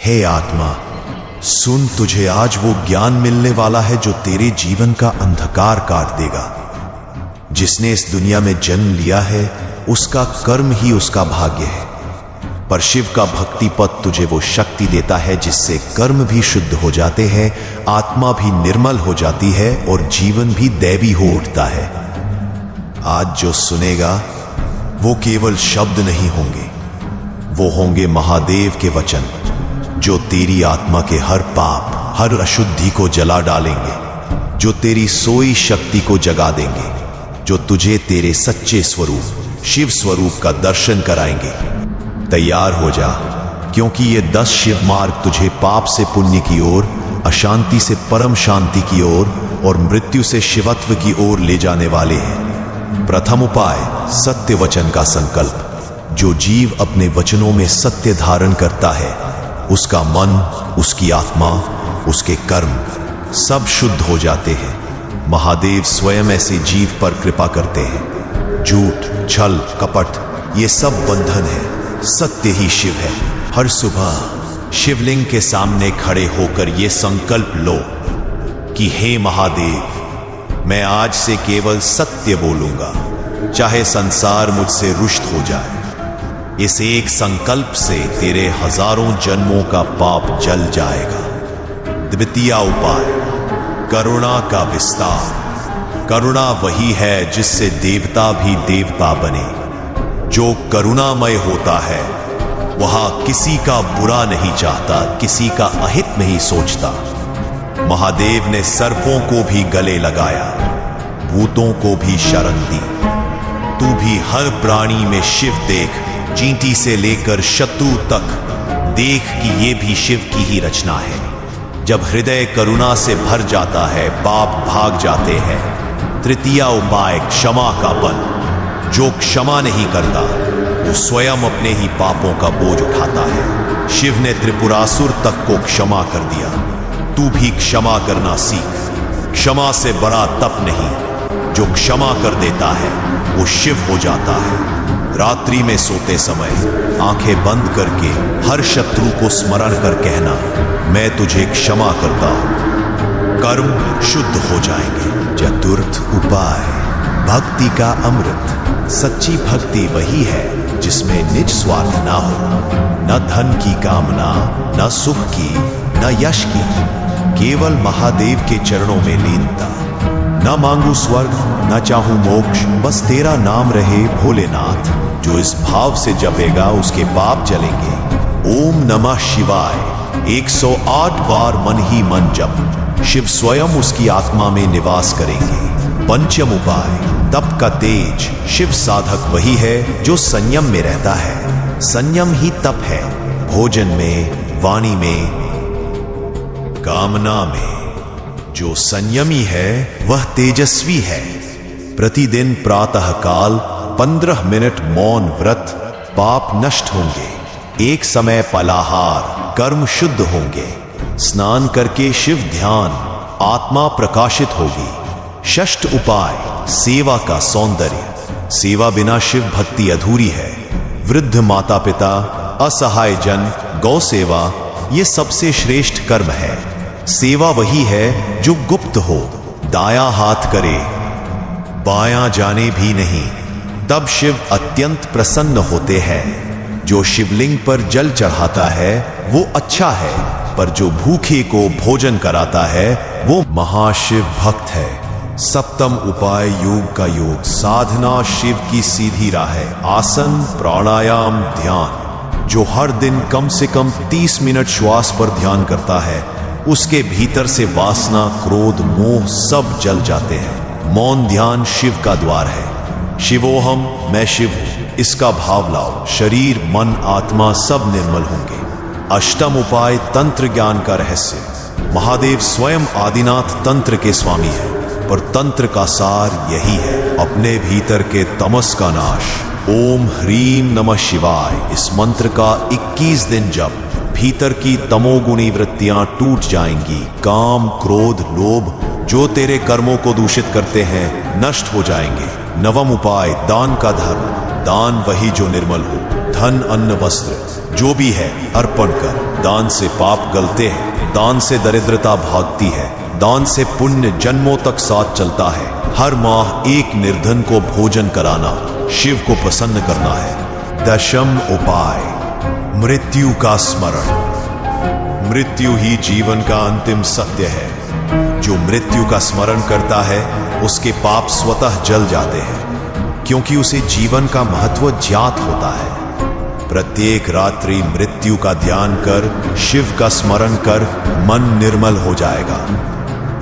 हे आत्मा, सुन, तुझे आज वो ज्ञान मिलने वाला है जो तेरे जीवन का अंधकार काट देगा। जिसने इस दुनिया में जन्म लिया है उसका कर्म ही उसका भाग्य है, पर शिव का भक्ति पथ तुझे वो शक्ति देता है जिससे कर्म भी शुद्ध हो जाते हैं, आत्मा भी निर्मल हो जाती है और जीवन भी दैवी हो उठता है। आज जो सुनेगा वो केवल शब्द नहीं होंगे, वो होंगे महादेव के वचन जो तेरी आत्मा के हर पाप, हर अशुद्धि को जला डालेंगे, जो तेरी सोई शक्ति को जगा देंगे, जो तुझे तेरे सच्चे स्वरूप शिव स्वरूप का दर्शन कराएंगे। तैयार हो जा, क्योंकि ये 10 शिव मार्ग तुझे पाप से पुण्य की ओर, अशांति से परम शांति की ओर और मृत्यु से शिवत्व की ओर ले जाने वाले हैं। प्रथम उपाय, सत्य वचन का संकल्प। जो जीव अपने वचनों में सत्य धारण करता है उसका मन, उसकी आत्मा, उसके कर्म सब शुद्ध हो जाते हैं। महादेव स्वयं ऐसे जीव पर कृपा करते हैं। झूठ, छल, कपट ये सब बंधन है, सत्य ही शिव है। हर सुबह शिवलिंग के सामने खड़े होकर ये संकल्प लो कि हे महादेव, मैं आज से केवल सत्य बोलूंगा, चाहे संसार मुझसे रुष्ट हो जाए। इस एक संकल्प से तेरे हजारों जन्मों का पाप जल जाएगा। द्वितीय उपाय, करुणा का विस्तार। करुणा वही है जिससे देवता भी देवता बने। जो करुणामय होता है वह किसी का बुरा नहीं चाहता, किसी का अहित नहीं सोचता। महादेव ने सर्पों को भी गले लगाया, भूतों को भी शरण दी। तू भी हर प्राणी में शिव देख, चींटी से लेकर शत्रु तक देख कि ये भी शिव की ही रचना है। जब हृदय करुणा से भर जाता है पाप भाग जाते हैं। तृतीय उपाय, क्षमा का बल। जो क्षमा नहीं करता वो स्वयं अपने ही पापों का बोझ उठाता है। शिव ने त्रिपुरासुर तक को क्षमा कर दिया। तू भी क्षमा करना सीख। क्षमा से बड़ा तप नहीं, जो क्षमा कर देता है वो शिव हो जाता है। रात्रि में सोते समय आंखें बंद करके हर शत्रु को स्मरण कर कहना, मैं तुझे क्षमा करता हूं। कर्म शुद्ध हो जाएंगे। चतुर्थ उपाय, भक्ति का अमृत। सच्ची भक्ति वही है जिसमें निज स्वार्थ ना हो, न धन की कामना, न सुख की, न यश की, केवल महादेव के चरणों में लीनता। न मांगू स्वर्ग, न चाहूं मोक्ष, बस तेरा नाम रहे भोलेनाथ। जो इस भाव से जपेगा उसके पाप जलेंगे। ओम नमः शिवाय 108 बार मन ही मन जप। शिव स्वयं उसकी आत्मा में निवास करेंगे। पंचम उपाय, तप का तेज। शिव साधक वही है जो संयम में रहता है। संयम ही तप है। भोजन में, वाणी में, कामना में जो संयमी है वह तेजस्वी है। प्रतिदिन प्रातः काल 15 मिनट मौन व्रत, पाप नष्ट होंगे। एक समय फलाहार, कर्म शुद्ध होंगे। स्नान करके शिव ध्यान, आत्मा प्रकाशित होगी। षष्ठ उपाय, सेवा का सौंदर्य। सेवा बिना शिव भक्ति अधूरी है। वृद्ध माता पिता, असहाय जन, गौ सेवा ये सबसे श्रेष्ठ कर्म है। सेवा वही है जो गुप्त हो, दायां हाथ करे, बायां जाने भी नहीं, तब शिव अत्यंत प्रसन्न होते हैं। जो शिवलिंग पर जल चढ़ाता है वो अच्छा है, पर जो भूखे को भोजन कराता है वो महाशिव भक्त है। सप्तम उपाय, योग का योग। साधना शिव की सीधी राह है। आसन, प्राणायाम, ध्यान। जो हर दिन कम से कम 30 मिनट श्वास पर ध्यान करता है उसके भीतर से वासना, क्रोध, मोह सब जल जाते हैं। मौन ध्यान शिव का द्वार है। शिवोहम, मैं शिव हूं, इसका भाव लाओ। शरीर, मन, आत्मा सब निर्मल होंगे। अष्टम उपाय, तंत्र ज्ञान का रहस्य। महादेव स्वयं आदिनाथ तंत्र के स्वामी है, पर तंत्र का सार यही है, अपने भीतर के तमस का नाश। ओम ह्रीम नमः शिवाय इस मंत्र का 21 दिन जप। भीतर की तमोगुणी वृत्तियां टूट जाएंगी। काम, क्रोध, लोभ जो तेरे कर्मों को दूषित करते हैं नष्ट हो जाएंगे। नवम उपाय, दान का धर्म। दान वही जो निर्मल हो। धन, अन्न, वस्त्र जो भी है अर्पण कर। दान से पाप गलते हैं, दान से दरिद्रता भागती है, दान से पुण्य जन्मों तक साथ चलता है। हर माह एक निर्धन को भोजन कराना शिव को प्रसन्न करना है। दशम उपाय, मृत्यु का स्मरण। मृत्यु ही जीवन का अंतिम सत्य है। जो मृत्यु का स्मरण करता है उसके पाप स्वतः जल जाते हैं, क्योंकि उसे जीवन का महत्व ज्ञात होता है। प्रत्येक रात्रि मृत्यु का ध्यान कर, शिव का स्मरण कर, मन निर्मल हो जाएगा।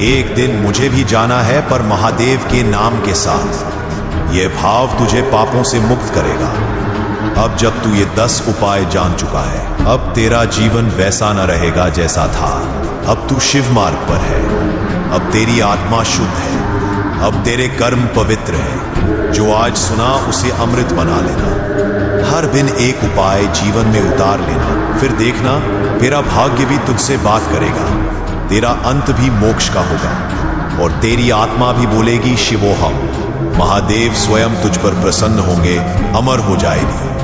एक दिन मुझे भी जाना है, पर महादेव के नाम के साथ। यह भाव तुझे पापों से मुक्त करेगा। अब जब तू ये 10 उपाय जान चुका है, अब तेरा जीवन वैसा न रहेगा जैसा था। अब तू शिव मार्ग पर है। अब तेरी आत्मा शुद्ध है। अब तेरे कर्म पवित्र है। जो आज सुना उसे अमृत बना लेना। हर दिन एक उपाय जीवन में उतार लेना, फिर देखना तेरा भाग्य भी तुझसे बात करेगा। तेरा अंत भी मोक्ष का होगा और तेरी आत्मा भी बोलेगी शिवोहम। महादेव स्वयं तुझ पर प्रसन्न होंगे, अमर हो जाएगी।